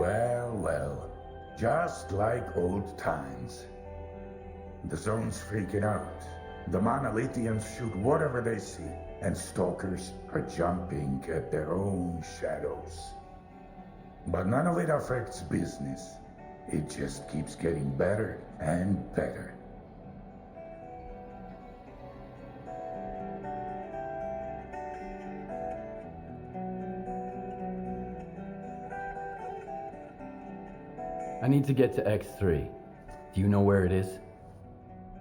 Well, well, just like old times. The zone's freaking out. The monolithians shoot whatever they see, and stalkers are jumping at their own shadows. But none of it affects business. It just keeps getting better and better. I need to get to X3. Do you know where it is?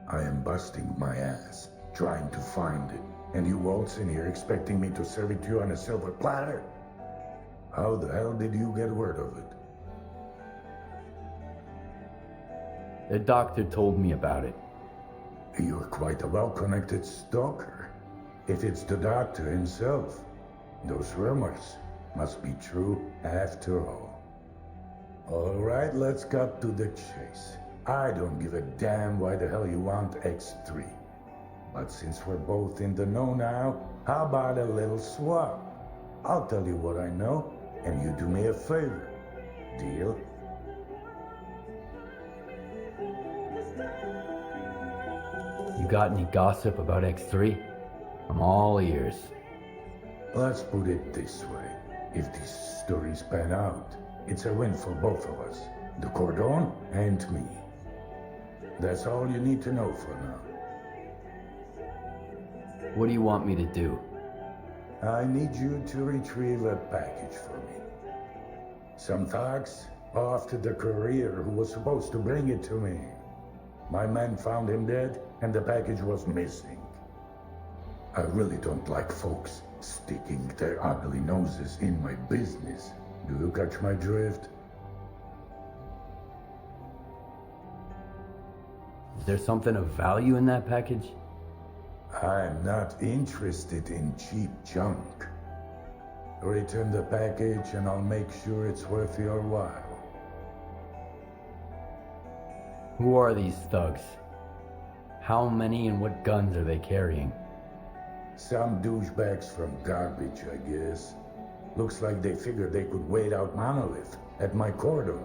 I am busting my ass, trying to find it, and you waltz in here expecting me to serve it to you on a silver platter? How the hell did you get word of it? The doctor told me about it. You're quite a well-connected stalker. If it's the doctor himself, those rumors must be true after all. All right, let's cut to the chase. I don't give a damn why the hell you want X3. But since we're both in the know now, how about a little swap? I'll tell you what I know, and you do me a favor. Deal? You got any gossip about X3? I'm all ears. Let's put it this way. If these stories pan out, it's a win for both of us. The Cordon and me. That's all you need to know for now. What do you want me to do? I need you to retrieve a package for me. Some thugs off to the courier who was supposed to bring it to me. My men found him dead, and the package was missing. I really don't like folks sticking their ugly noses in my business. Do you catch my drift? Is there something of value in that package? I'm not interested in cheap junk. Return the package and I'll make sure it's worth your while. Who are these thugs? How many and what guns are they carrying? Some douchebags from garbage, I guess. Looks like they figured they could wait out Monolith at my cordon.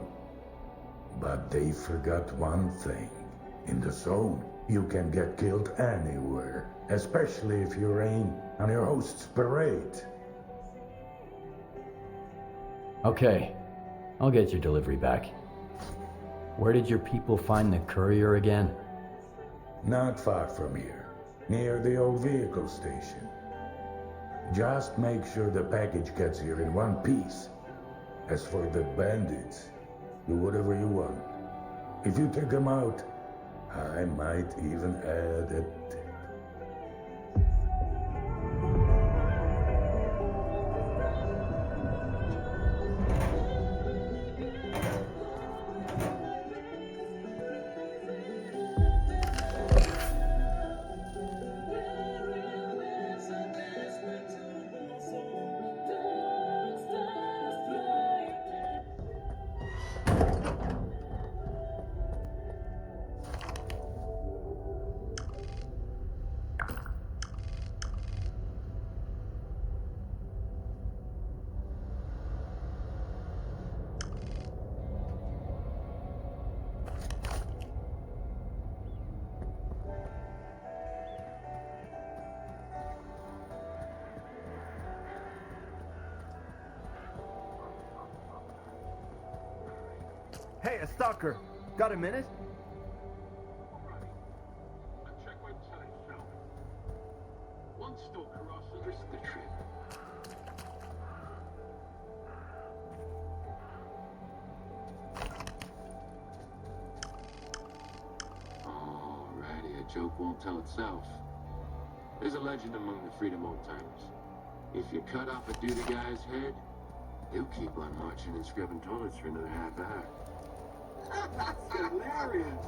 But they forgot one thing. In the zone, you can get killed anywhere, especially if you rain on your host's parade. Okay, I'll get your delivery back. Where did your people find the courier again? Not far from here, near the old vehicle station. Just make sure the package gets here in one piece. As for the bandits, do whatever you want. If you take them out, I might even add a tip. Hey, a stalker. Got a minute? Check website, Phil. One stalker offers the trip. Alrighty, a joke won't tell itself. There's a legend among the Freedom Old Timers. If you cut off a duty guy's head, he'll keep on marching and scrubbing toilets for another half hour. That's hilarious!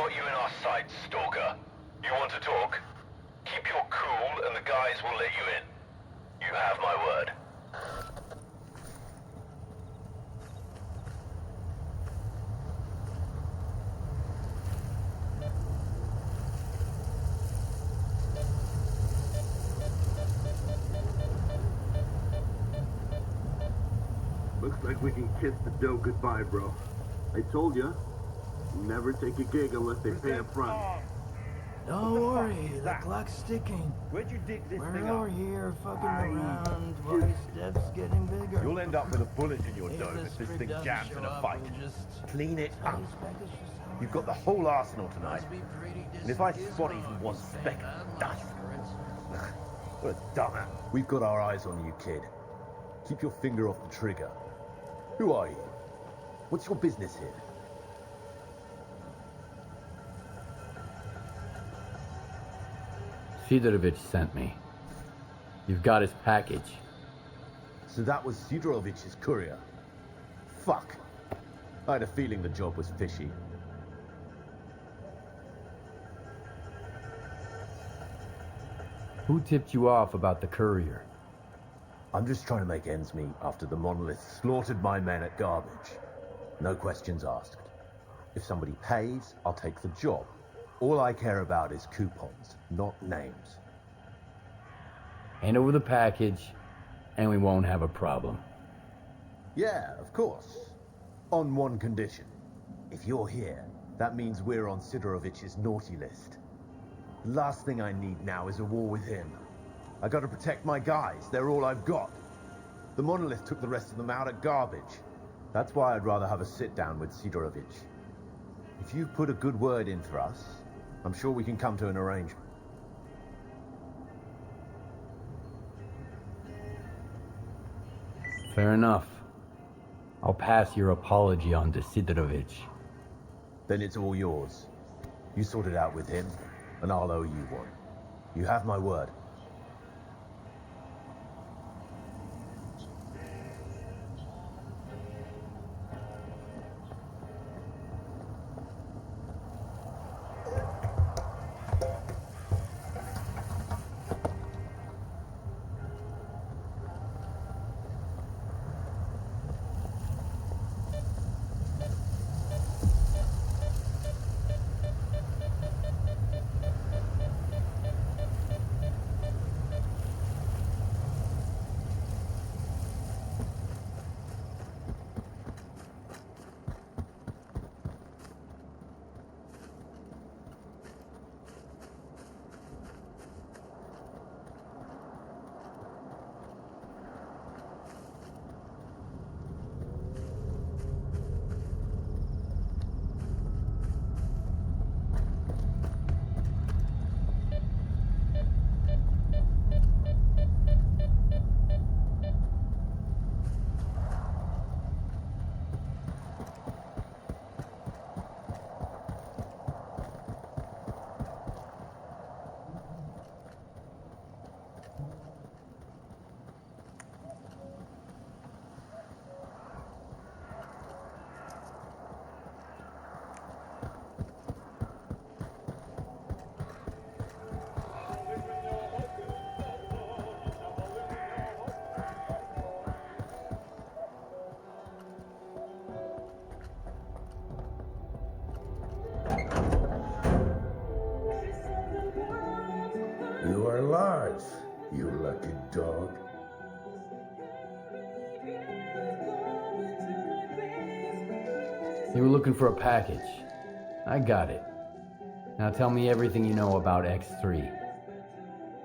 got you in our sights, Stalker. You want to talk? Keep your cool and the guys will let you in. You have my word. Looks like we can kiss the dough goodbye, bro. I told you, never take a gig unless they pay up front. Don't worry, the clock's ticking. Where'd you dig this We're thing over up? here fucking around while your step's getting bigger. You'll end up with a bullet in your If dough this if this freak thing doesn't jams show in a up, fight. we'll just Clean it tell up. you Speckles just how You've got the whole arsenal tonight. must be pretty And if I disappears spot wrong, even one say speck bad of dust, luck. what a dumbass. We've got our eyes on you, kid. Keep your finger off the trigger. Who are you? What's your business here? Sidorovich sent me. You've got his package. So that was Sidorovich's courier. Fuck. I had a feeling the job was fishy. Who tipped you off about the courier? I'm just trying to make ends meet after the monolith slaughtered my men at Garbage. No questions asked. If somebody pays, I'll take the job. All I care about is coupons, not names. Hand over the package, and we won't have a problem. Yeah, of course. On one condition. If you're here, that means we're on Sidorovich's naughty list. The last thing I need now is a war with him. I gotta protect my guys, they're all I've got. The monolith took the rest of them out at Garbage. That's why I'd rather have a sit-down with Sidorovich. If you've put a good word in for us, I'm sure we can come to an arrangement. Fair enough. I'll pass your apology on to Sidorovich. Then it's all yours. You sort it out with him, and I'll owe you one. You have my word. You are alive, you lucky dog. You were looking for a package. I got it. Now tell me everything you know about X3.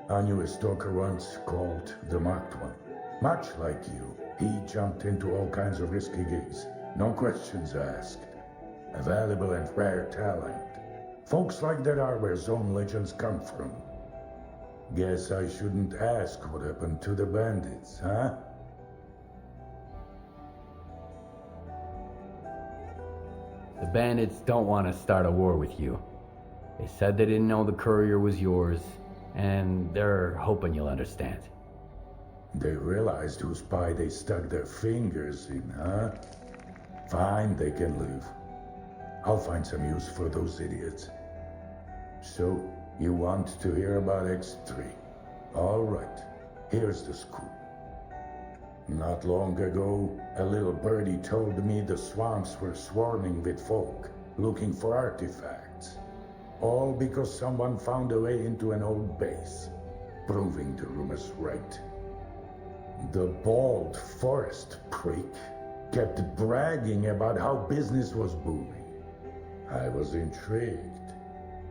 I knew a stalker once called the Marked One. Much like you, he jumped into all kinds of risky gigs. No questions asked. A valuable and rare talent. Folks like that are where zone legends come from. Guess I shouldn't ask what happened to the bandits, huh? The bandits don't want to start a war with you. They said they didn't know the courier was yours, and they're hoping you'll understand. They realized whose pie they stuck their fingers in, huh? Fine, they can leave. I'll find some use for those idiots. So, you want to hear about X3? All right, here's the scoop. Not long ago, a little birdie told me the swamps were swarming with folk looking for artifacts. All because someone found a way into an old base, proving the rumors right. The bald forest prick kept bragging about how business was booming. I was intrigued,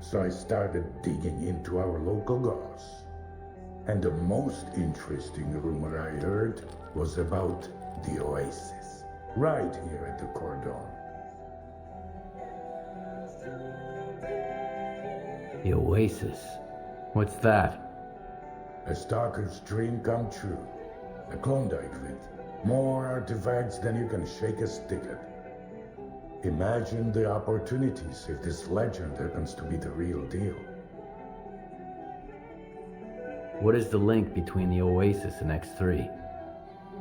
so I started digging into our local goss. And the most interesting rumor I heard was about the Oasis, right here at the Cordon. The Oasis? What's that? A stalker's dream come true. A Klondike with more artifacts than you can shake a stick at. Imagine the opportunities if this legend happens to be the real deal. What is the link between the Oasis and X3?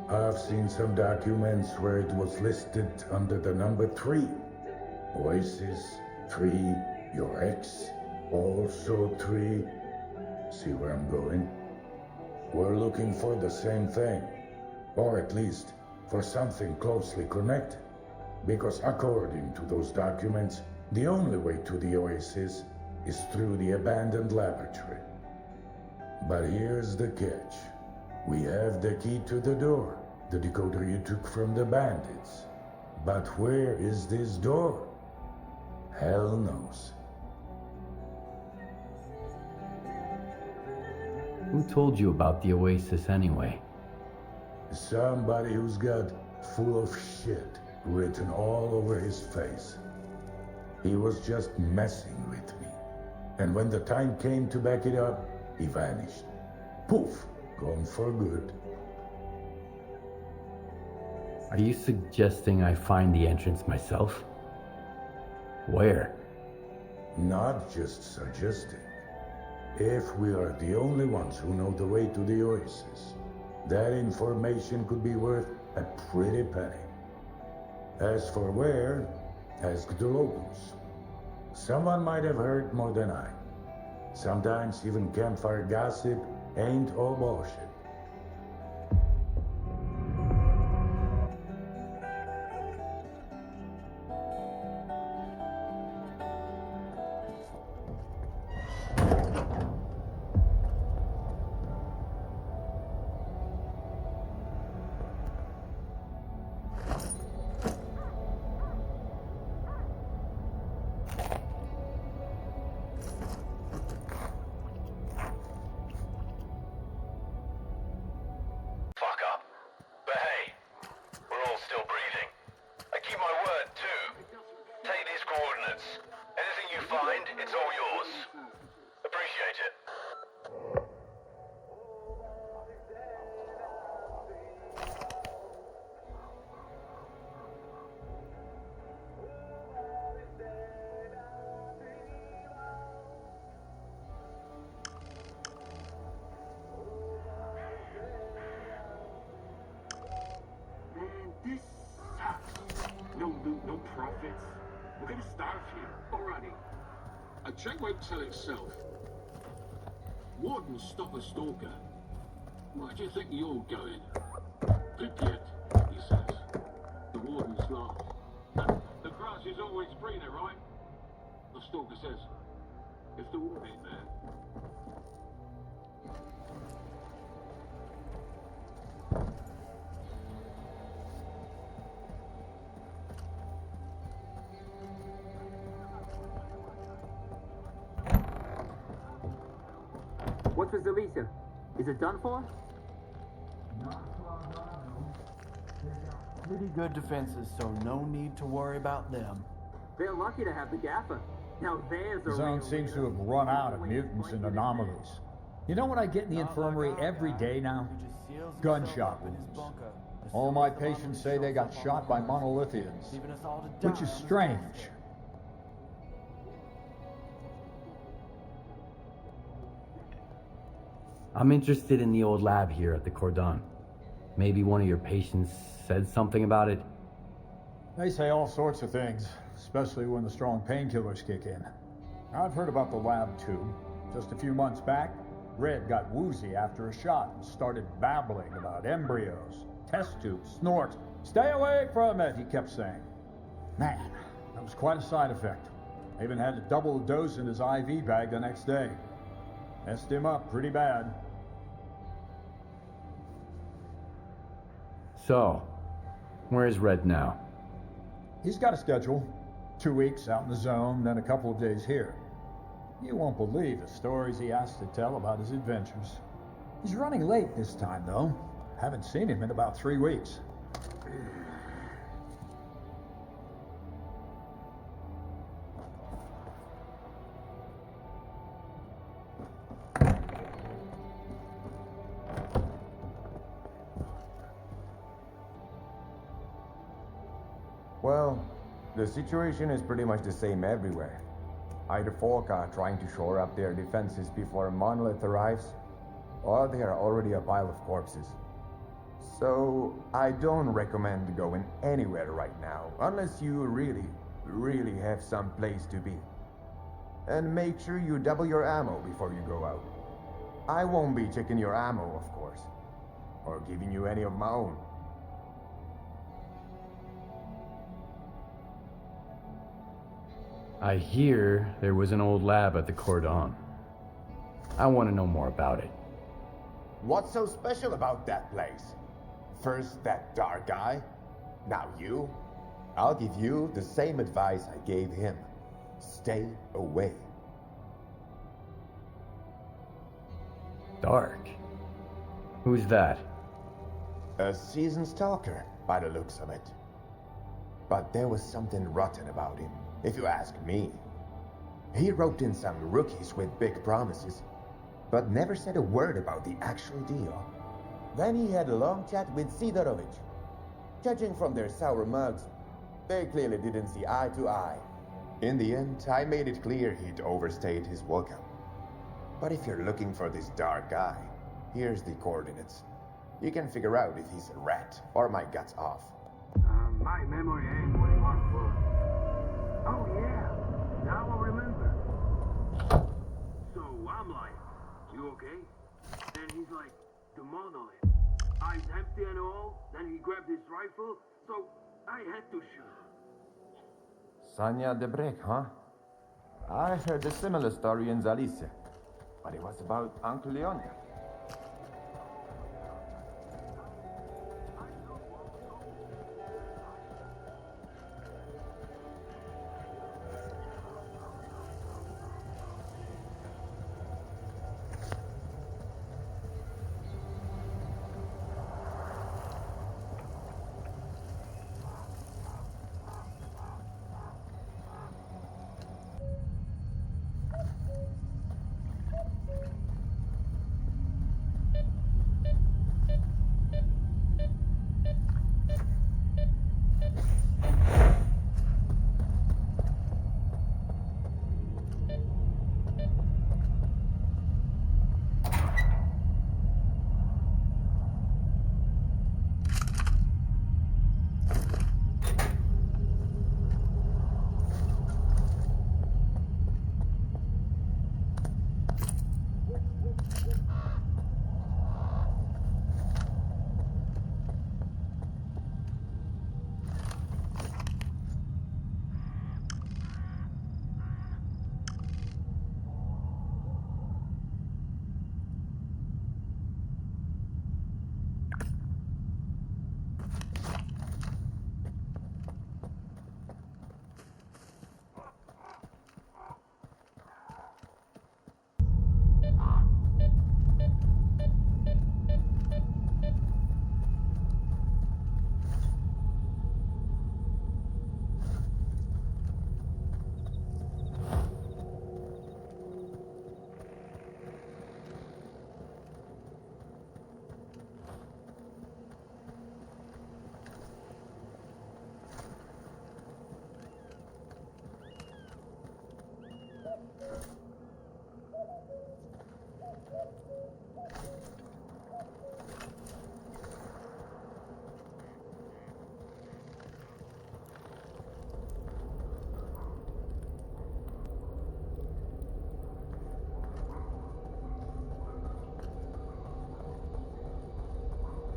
I've seen some documents where it was listed under the number 3. Oasis, 3, your ex, also 3. See where I'm going? We're looking for the same thing. Or at least, for something closely connected. Because according to those documents, the only way to the Oasis is through the abandoned laboratory. But here's the catch. We have the key to the door, the decoder you took from the Bandits. But where is this door? Hell knows. Who told you about the Oasis anyway? Somebody who's got full of shit written all over his face. He was just messing with me. And when the time came to back it up, he vanished. Poof, gone for good. Are you suggesting I find the entrance myself? Where? Not just suggesting. If we are the only ones who know the way to the Oasis, that information could be worth a pretty penny. As for where, ask the locals. Someone might have heard more than I. Sometimes even campfire gossip ain't all bullshit. It's all yours. Appreciate it. Man, this sucks. No loot, no profits. We're gonna starve here. Alrighty. A check won't tell itself. Wardens stop a stalker. Where do you think you're going? Good get, he says. The wardens laugh. The grass is always greener, right? The stalker says, if the water ain't there. What's with the emitter? Is it done for? Pretty good defenses, so no need to worry about them. They're lucky to have the gaffer. Now there's a The zone seems to have run out of mutants and anomalies. You know what I get in the infirmary every day now? Gunshot wounds. All my patients say they got shot by monolithians, which is strange. I'm interested in the old lab here at the Cordon. Maybe one of your patients said something about it? They say all sorts of things. especially when the strong painkillers kick in. I've heard about the lab too. Just a few months back, Red got woozy after a shot and started babbling about embryos, test tubes, snorts. Stay away from it, he kept saying. Man, that was quite a side effect. I even had to double the dose in his IV bag the next day. Messed him up pretty bad. So, where's Red now? He's got a schedule. 2 weeks out in the zone, then a couple of days here. You won't believe the stories he has to tell about his adventures. He's running late this time, though. Haven't seen him in about 3 weeks. Well, the situation is pretty much the same everywhere. Either folk are trying to shore up their defenses before a monolith arrives, or they are already a pile of corpses. So, I don't recommend going anywhere right now, unless you really have some place to be. And make sure you double your ammo before you go out. I won't be checking your ammo, of course, or giving you any of my own. I hear there was an old lab at the Cordon. I want to know more about it. What's so special about that place? First that dark guy, now you. I'll give you the same advice I gave him. Stay away. Dark? Who's that? A seasoned stalker, by the looks of it. But there was something rotten about him, if you ask me. He roped in some rookies with big promises, but never said a word about the actual deal. Then he had a long chat with Sidorovich. Judging from their sour mugs, they clearly didn't see eye to eye. In the end, I made it clear he'd overstayed his welcome. But if you're looking for this dark guy, here's the coordinates. You can figure out if he's a rat or my guts off. My memory ain't what it was for. Oh yeah, now I remember. So I'm like, you okay? Then he's like, the monolith. Eyes empty and all, then he grabbed his rifle, so I had to shoot. Sanya de Brek, huh? I heard a similar story in Zalice, but it was about Uncle Leonia.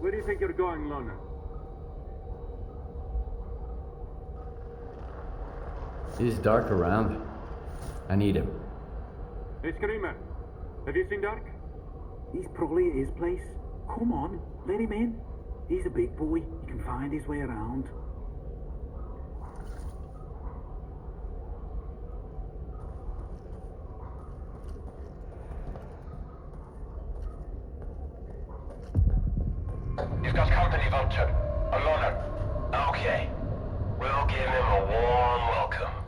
Where do you think you're going, loner? Is Dark around? I need him. Hey, Screamer. Have you seen Dark? He's probably at his place. Come on, let him in. He's a big boy. He can find his way around. He's got company, Vulture. A loner. Okay. We'll give him a warm welcome.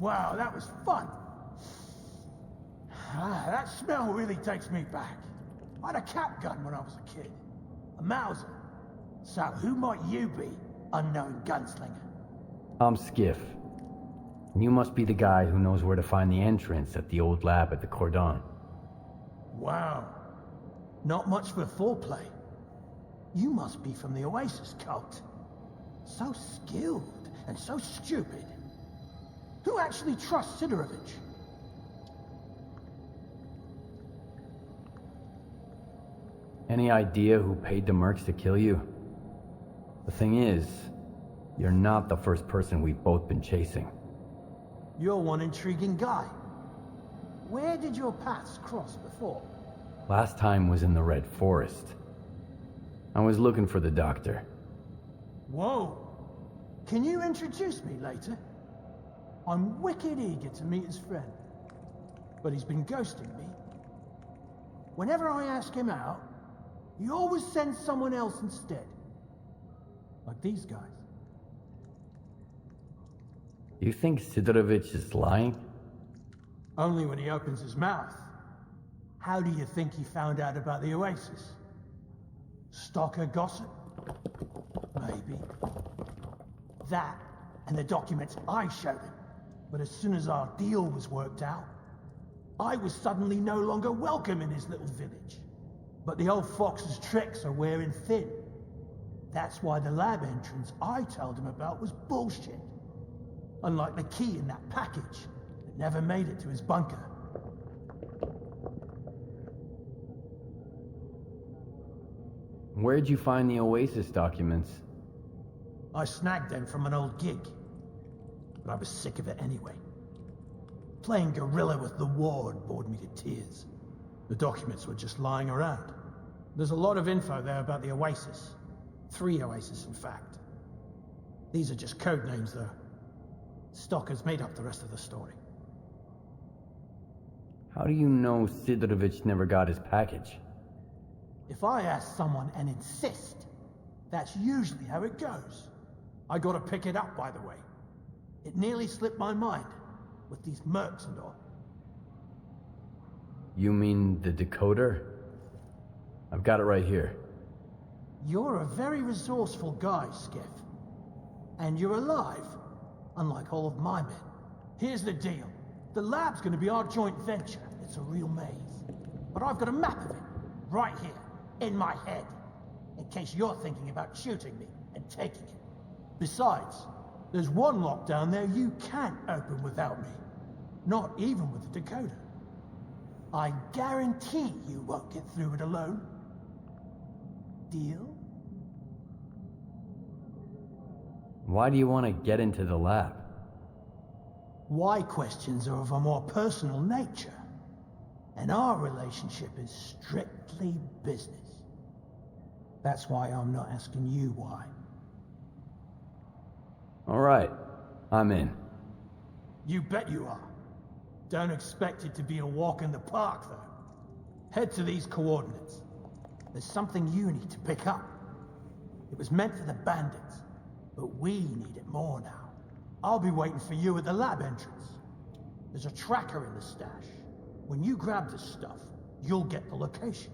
Wow, that was fun. That smell really takes me back. I had a cap gun when I was a kid. A Mauser. So who might you be, unknown gunslinger? I'm Skif. You must be the guy who knows where to find the entrance at the old lab at the Cordon. Wow. Not much for foreplay. You must be from the Oasis cult. So skilled and so stupid. Who actually trusts Sidorovich? Any idea who paid the mercs to kill you? The thing is, you're not the first person we've both been chasing. You're one intriguing guy. Where did your paths cross before? Last time was in the Red Forest. I was looking for the doctor. Whoa! Can you introduce me later? I'm wicked eager to meet his friend. But he's been ghosting me. Whenever I ask him out, he always sends someone else instead. Like these guys. You think Sidorovich is lying? Only when he opens his mouth. How do you think he found out about the Oasis? Stalker gossip? Maybe. That, and the documents I showed him. But as soon as our deal was worked out, I was suddenly no longer welcome in his little village. But the old fox's tricks are wearing thin. That's why the lab entrance I told him about was bullshit. Unlike the key in that package that never made it to his bunker. Where'd you find the Oasis documents? I snagged them from an old gig. But I was sick of it anyway. Playing gorilla with the ward bored me to tears. The documents were just lying around. There's a lot of info there about the Oasis. 3 Oasis, in fact. These are just code names, though. Stalkers made up the rest of the story. How do you know Sidorovich never got his package? If I ask someone and insist, that's usually how it goes. I gotta pick it up, by the way. It nearly slipped my mind, with these mercs and all. You mean the decoder? I've got it right here. You're a very resourceful guy, Skif. And you're alive, unlike all of my men. Here's the deal. The lab's gonna be our joint venture. It's a real maze. But I've got a map of it, right here, in my head. In case you're thinking about shooting me and taking it. Besides, there's one lock down there you can't open without me. Not even with the decoder. I guarantee you won't get through it alone. Deal? Why do you want to get into the lab? Why questions are of a more personal nature. And our relationship is strictly business. That's why I'm not asking you why. All right, I'm in. You bet you are. Don't expect it to be a walk in the park, though. Head to these coordinates. There's something you need to pick up. It was meant for the Bandits, but we need it more now. I'll be waiting for you at the lab entrance. There's a tracker in the stash. When you grab this stuff, you'll get the location.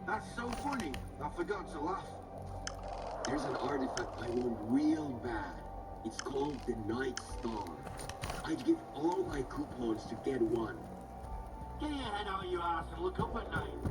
That's so funny. I forgot to laugh. There's an artifact I want real bad. It's called the Night Star. I'd give all my coupons to get one. Get your head out your ass and look up at night.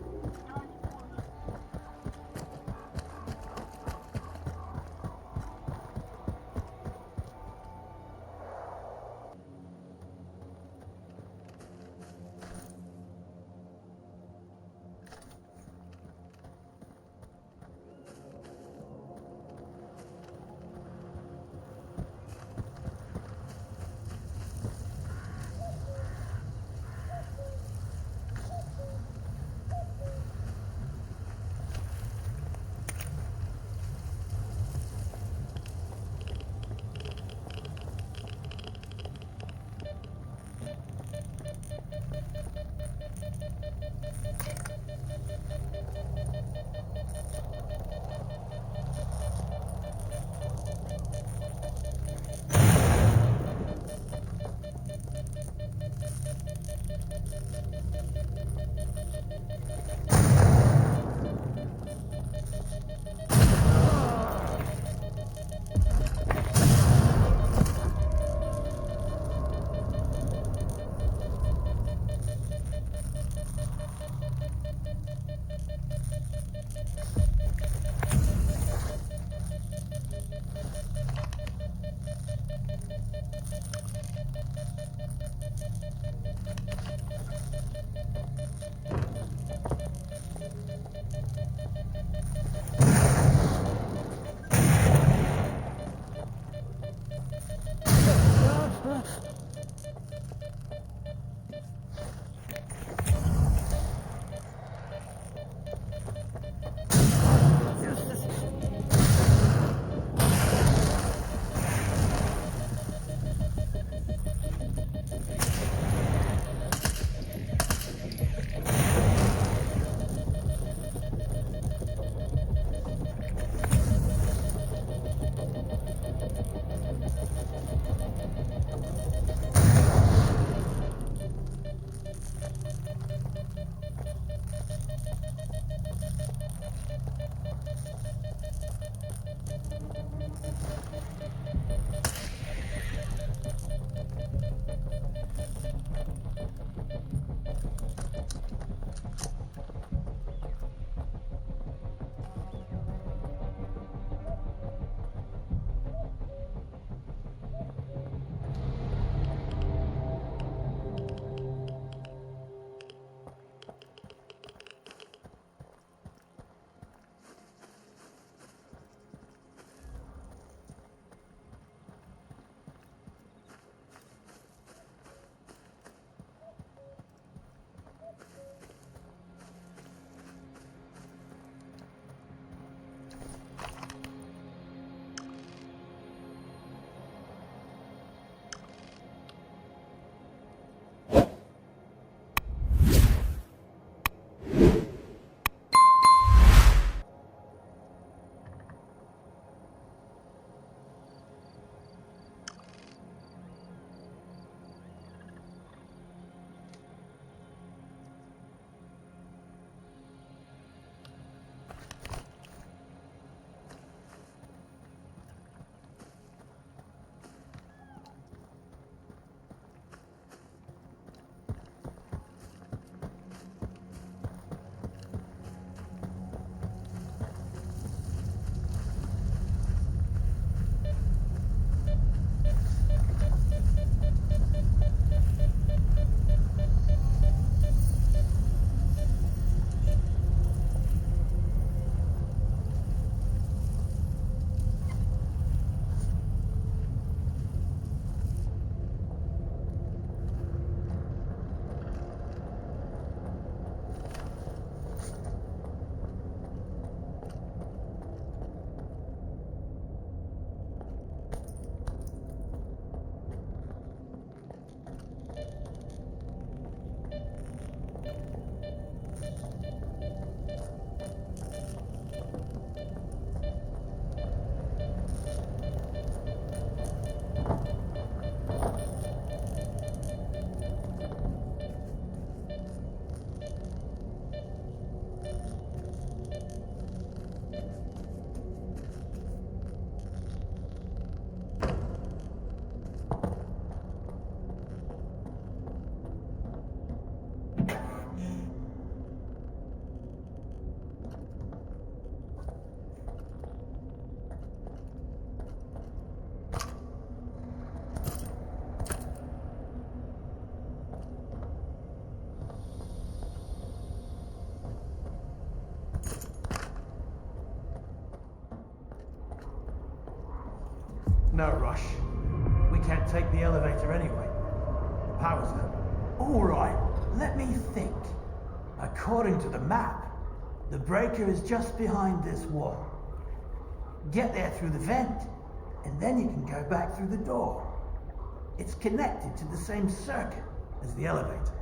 No rush. We can't take the elevator anyway. The power's out. All right, let me think. According to the map, the breaker is just behind this wall. Get there through the vent, and then you can go back through the door. It's connected to the same circuit as the elevator.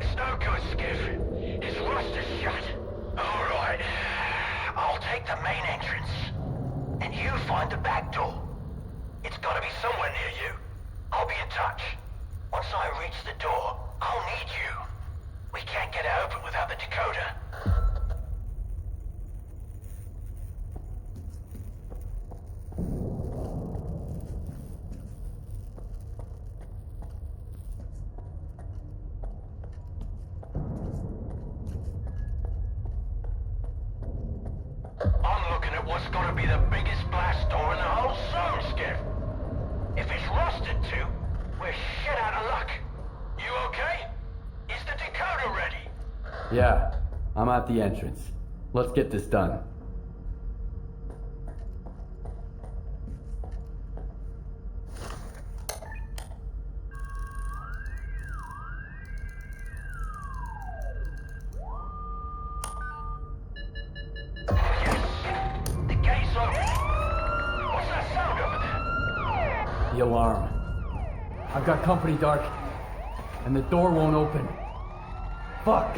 It's no good, Skif. His rust is shut. All right. I'll take the main entrance. And you find the back door. It's gotta be somewhere near you. I'll be in touch. Once I reach the door, I'll need you. We can't get it open without the decoder. I'm looking at what's gotta be the biggest blast door in the whole zone, Skif. If it's rusted too, we're shit out of luck. You okay? Is the decoder ready? Yeah, I'm at the entrance. Let's get this done. The gate's open. What's that sound over there? The alarm. I've got company, Dark. And the door won't open. Fuck!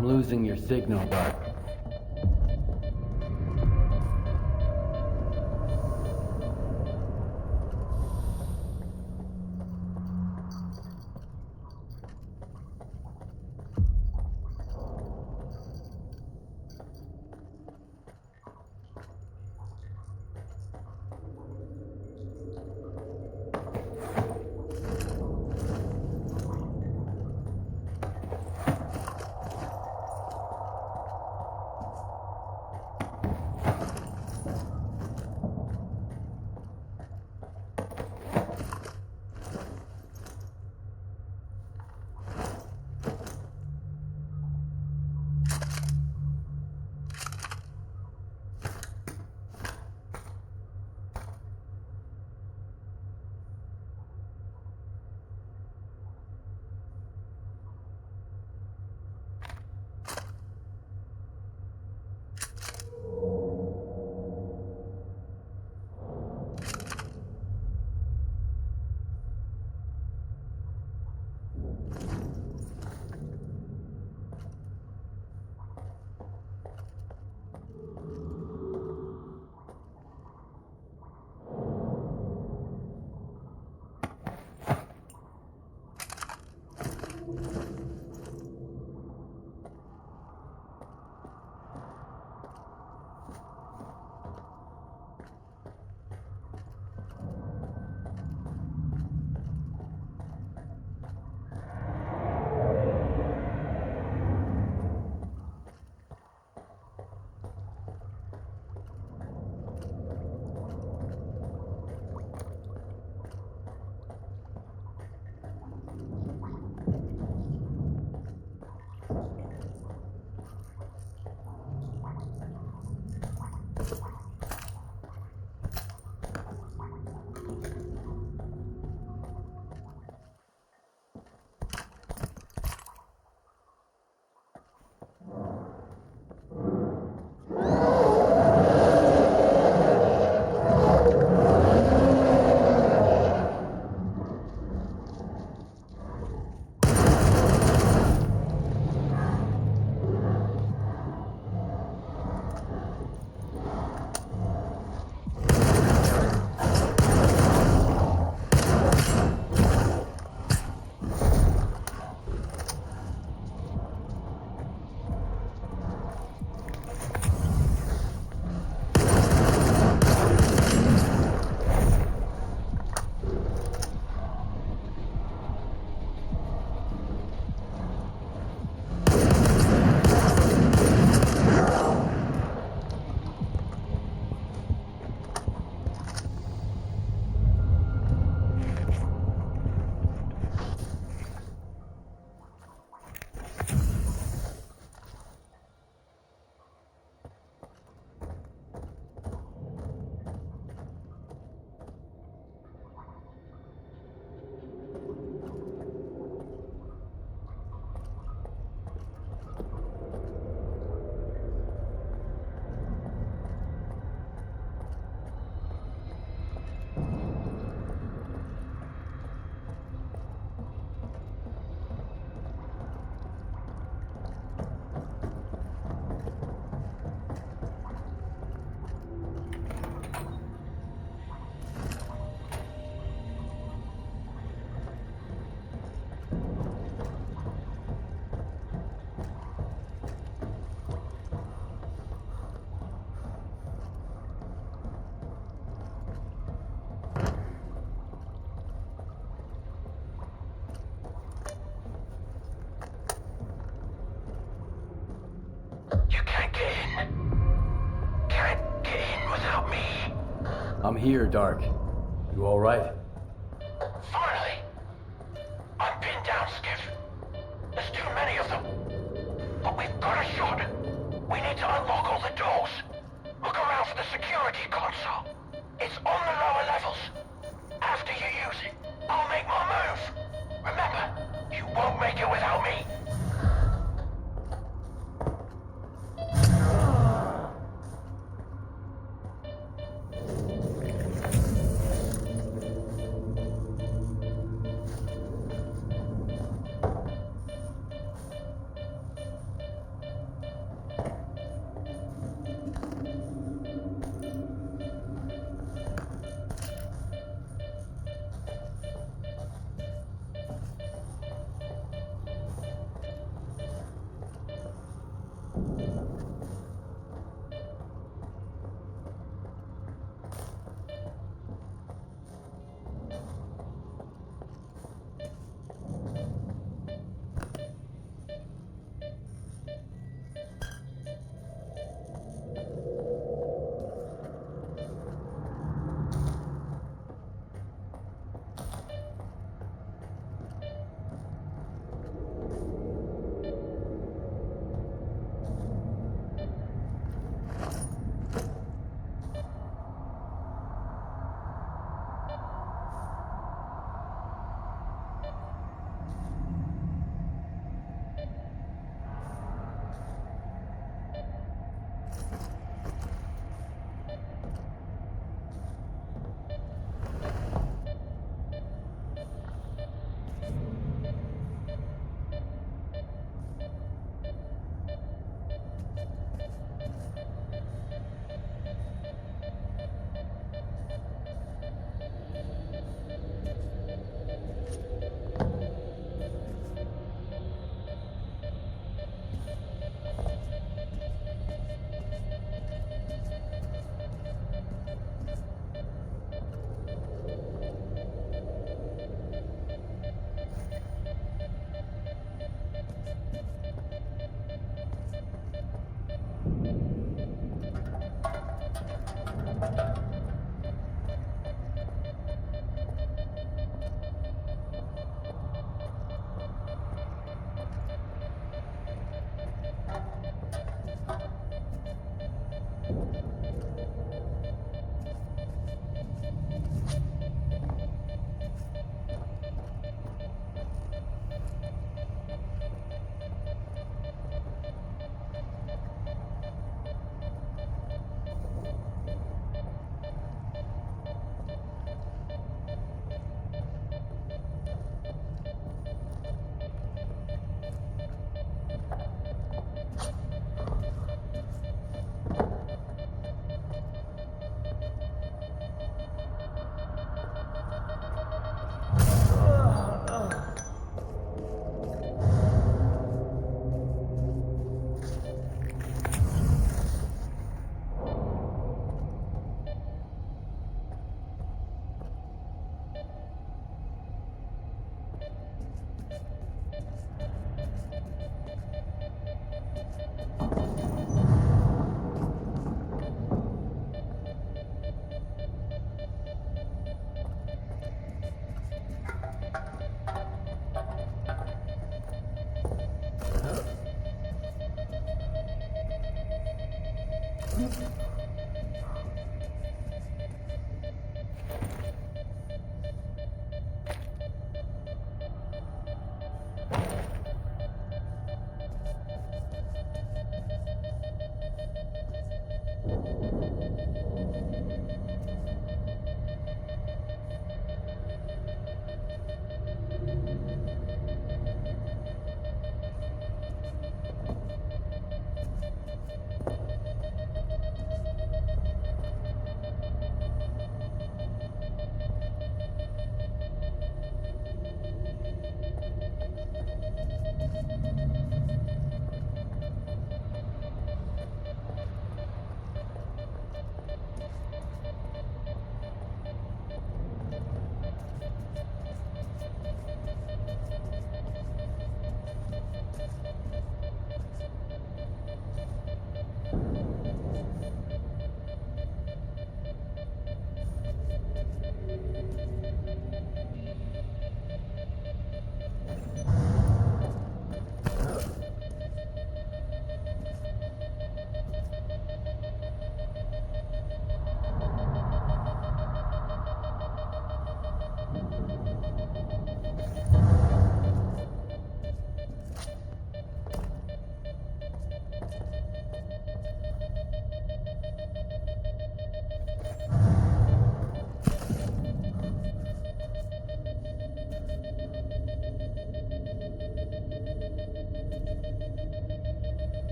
I'm losing your signal, Dark. I'm here, Dark. You all right? Finally! I'm pinned down, Skif. There's too many of them. But we've got a shot. We need to unlock all the doors. Look around for the security console. It's on the lower levels. After you use it, I'll make my move. Remember, you won't make it without me.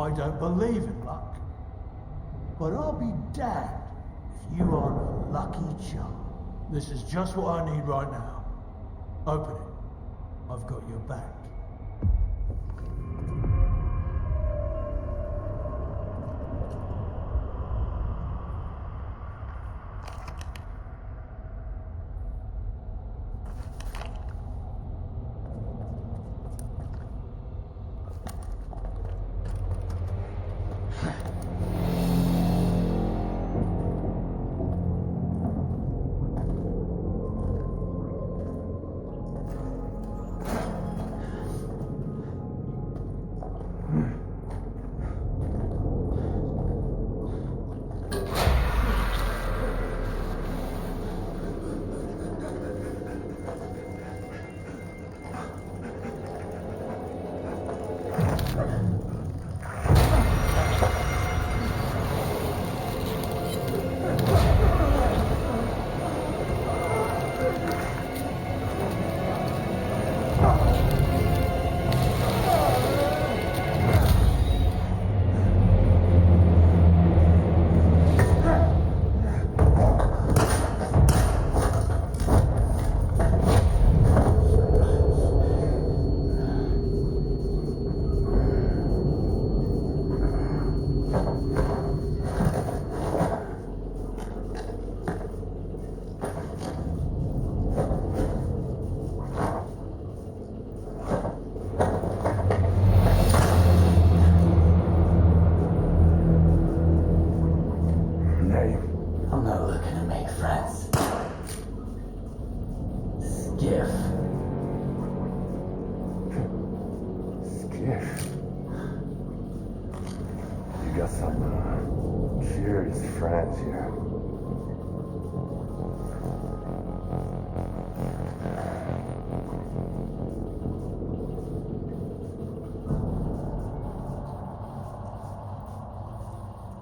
I don't believe in luck. But I'll be damned if you aren't a lucky charm. This is just what I need right now. Open it. I've got your back.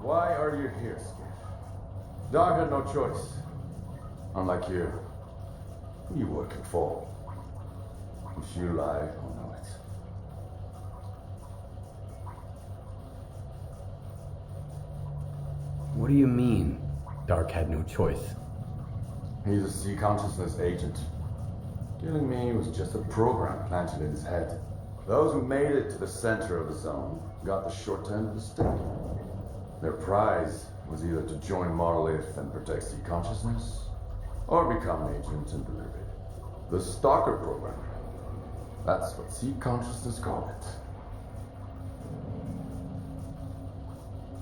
Why are you here, Skif? Dog had no choice. Unlike you. Who you working for? If you lie, I'll know it. What do you mean, Dark had no choice? He's a sea consciousness agent. Killing me was just a program planted in his head. Those who made it to the center of the zone got the short end of the stick. Their prize was either to join Monolith and protect sea consciousness, or become agents and deliver it. The Stalker program. That's what sea consciousness call it.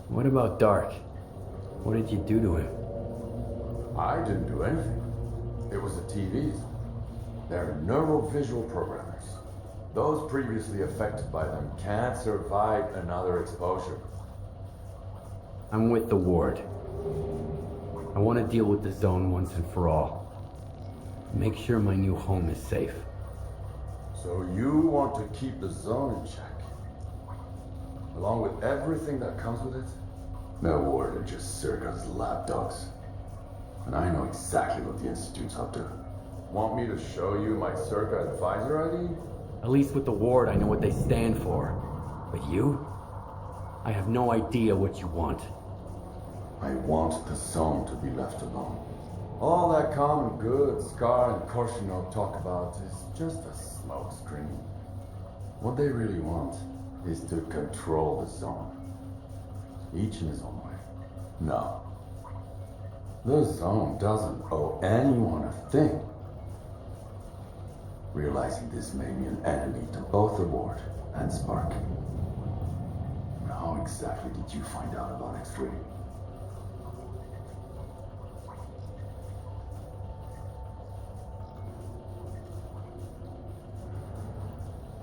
What about Dark? What did you do to him? I didn't do anything. It was the TVs. They're neurovisual programmers. Those previously affected by them can't survive another exposure. I'm with the Ward. I want to deal with the zone once and for all. Make sure my new home is safe. So you want to keep the zone in check? Along with everything that comes with it? The Ward are just Circa's lapdogs. And I know exactly what the Institute's up to. Want me to show you my Circa advisor ID? At least with the Ward, I know what they stand for. But you? I have no idea what you want. I want the zone to be left alone. All that common good Scar and Korshunov talk about is just a smokescreen. What they really want is to control the zone. Each in his own way. No. The zone doesn't owe anyone a thing. Realizing this made me an enemy to both the Ward and Spark. How exactly did you find out about X3?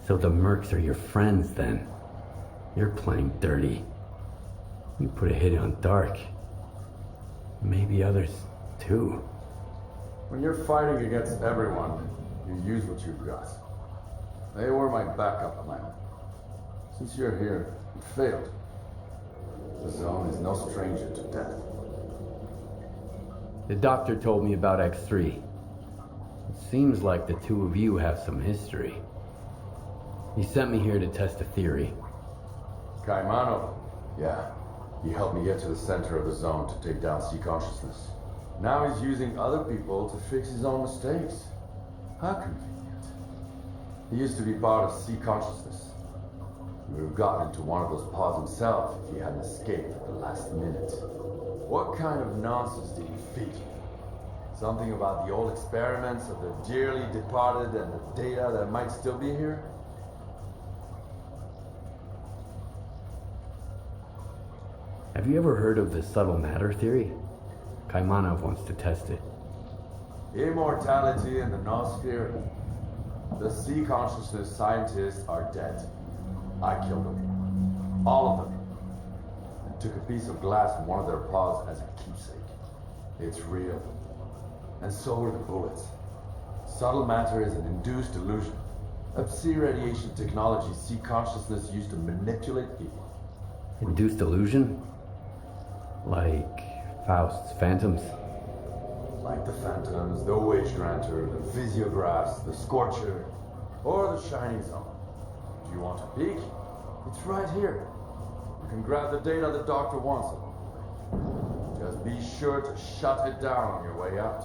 So the Mercs are your friends then? You're playing dirty. You put a hit on Dark. Maybe others too. When you're fighting against everyone, you use what you've got. They were my backup plan. Since you're here, it failed. The zone is no stranger to death. The doctor told me about X3. It seems like the two of you have some history. He sent me here to test a theory. Kaimanov. Yeah. He helped me get to the center of the zone to take down C consciousness. Now he's using other people to fix his own mistakes. How convenient. He used to be part of C consciousness. He would have gotten into one of those pods himself if he hadn't escaped at the last minute. What kind of nonsense did he feed you? Something about the old experiments of the dearly departed and the data that might still be here? Have you ever heard of the subtle matter theory? Kaimanov wants to test it. Immortality in the Noosphere. The C consciousness scientists are dead. I killed them. All of them. And took a piece of glass from one of their pods as a keepsake. It's real. And so are the bullets. Subtle matter is an induced illusion. A Psi radiation technology C consciousness used to manipulate people. Induced illusion? Like Faust's phantoms? Like the Phantoms, the Wage Granter, the Physiographs, the Scorcher, or the Shining Zone. Do you want a peek? It's right here. You can grab the data the doctor wants it. Just be sure to shut it down on your way out.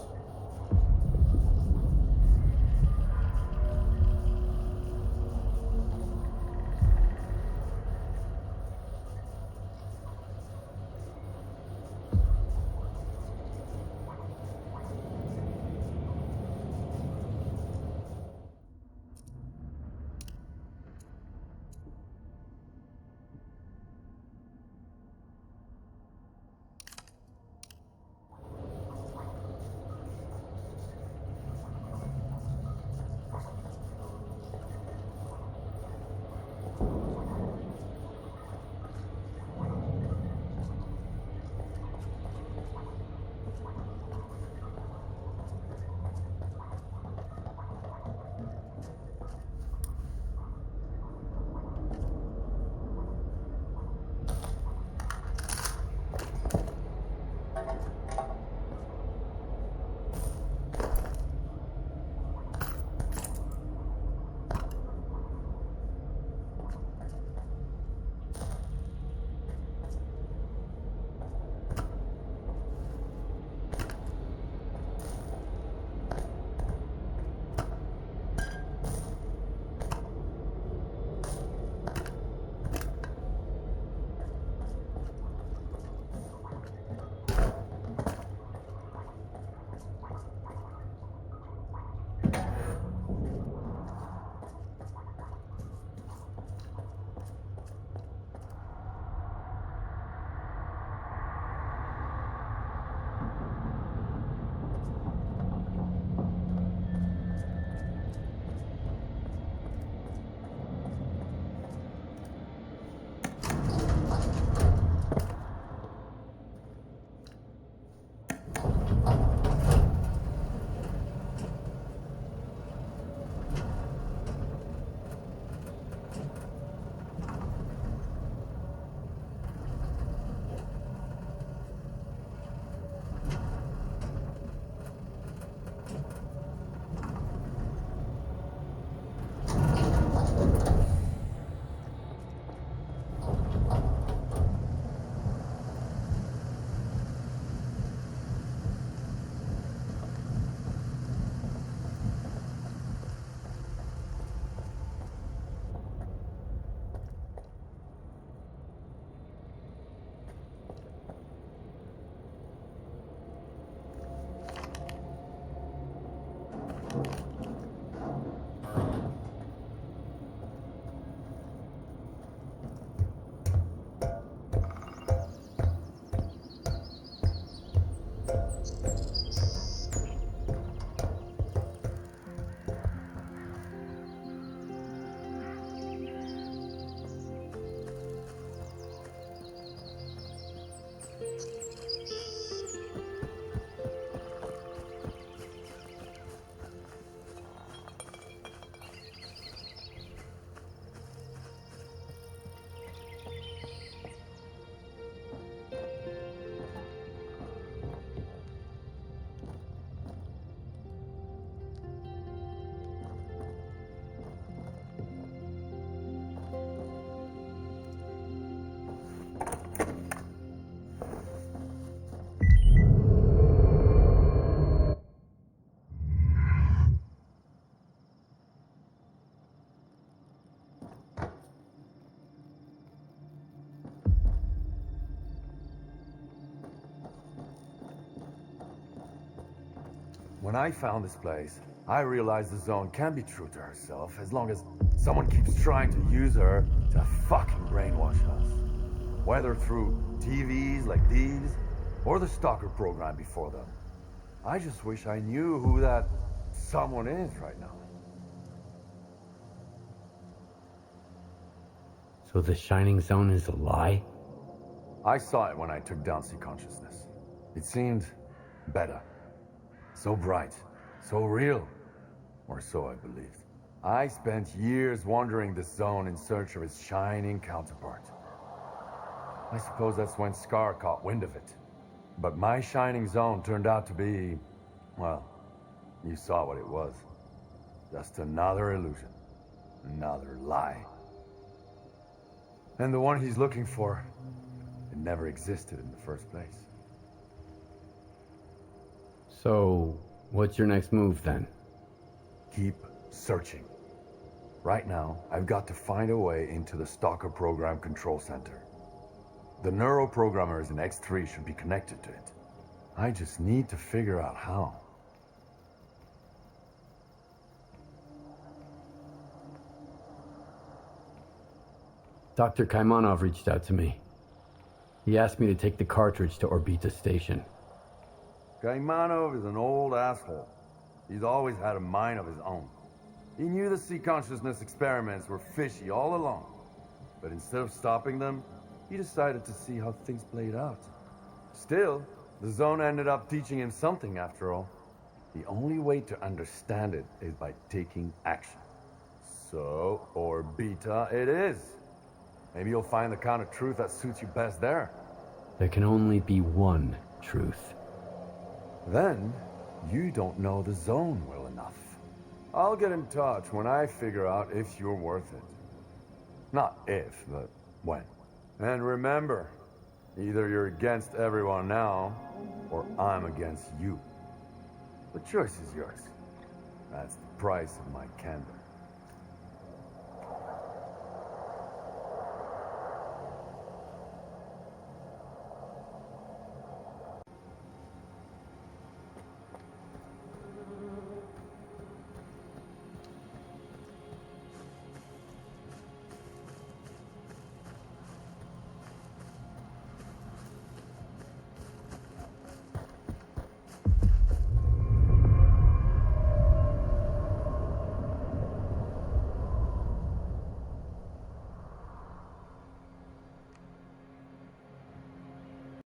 When I found this place, I realized the Zone can be true to herself as long as someone keeps trying to use her to fucking brainwash us. Whether through TVs like these, or the Stalker program before them. I just wish I knew who that someone is right now. So the Shining Zone is a lie? I saw it when I took down Sea Consciousness. It seemed better. So bright. So real. Or so I believed. I spent years wandering this zone in search of its shining counterpart. I suppose that's when Scar caught wind of it. But my shining zone turned out to be, well, you saw what it was. Just another illusion. Another lie. And the one he's looking for, it never existed in the first place. So, what's your next move then? Keep searching. Right now, I've got to find a way into the Stalker Program Control Center. The neuroprogrammers in X3 should be connected to it. I just need to figure out how. Dr. Kaimanov reached out to me. He asked me to take the Cartridge to Orbita Station. Kaimanov is an old asshole. He's always had a mind of his own. He knew the Sea Consciousness experiments were fishy all along. But instead of stopping them, he decided to see how things played out. Still, the Zone ended up teaching him something after all. The only way to understand it is by taking action. So, Orbita it is. Maybe you'll find the kind of truth that suits you best there. There can only be one truth. Then, you don't know the Zone well enough. I'll get in touch when I figure out if you're worth it. Not if, but when. And remember, either you're against everyone now, or I'm against you. The choice is yours. That's the price of my candor.